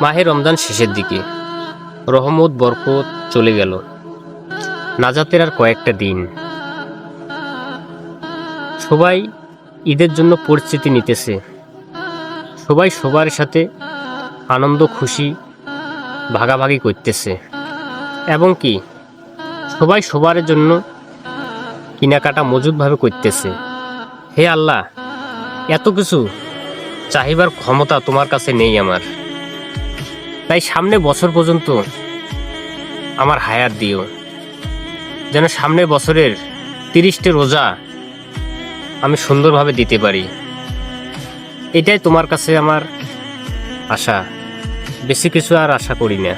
মাহে রমজান শেষের দিকে রহমত বরকত চলে গেল, নাজাতের আর কয়েকটা দিন। সবাই ঈদের জন্য পরিস্থিতি নিতেছে, সবাই সবার সাথে আনন্দ খুশি ভাগাভাগি করতেছে, এবং কি সবাই সবার জন্য কেনাকাটা মজুদভাবে করতেছে। হে আল্লাহ, এত কিছু চাহিবার ক্ষমতা তোমার কাছে নেই আমার, তাই সামনে বছর পর্যন্ত আমার হায়াত দিও, যেন সামনের বছরের 30টে রোজা আমি সুন্দরভাবে দিতে পারি। এটাই তোমার কাছে আমার আশা, বেশি কিছু আর আশা করি না।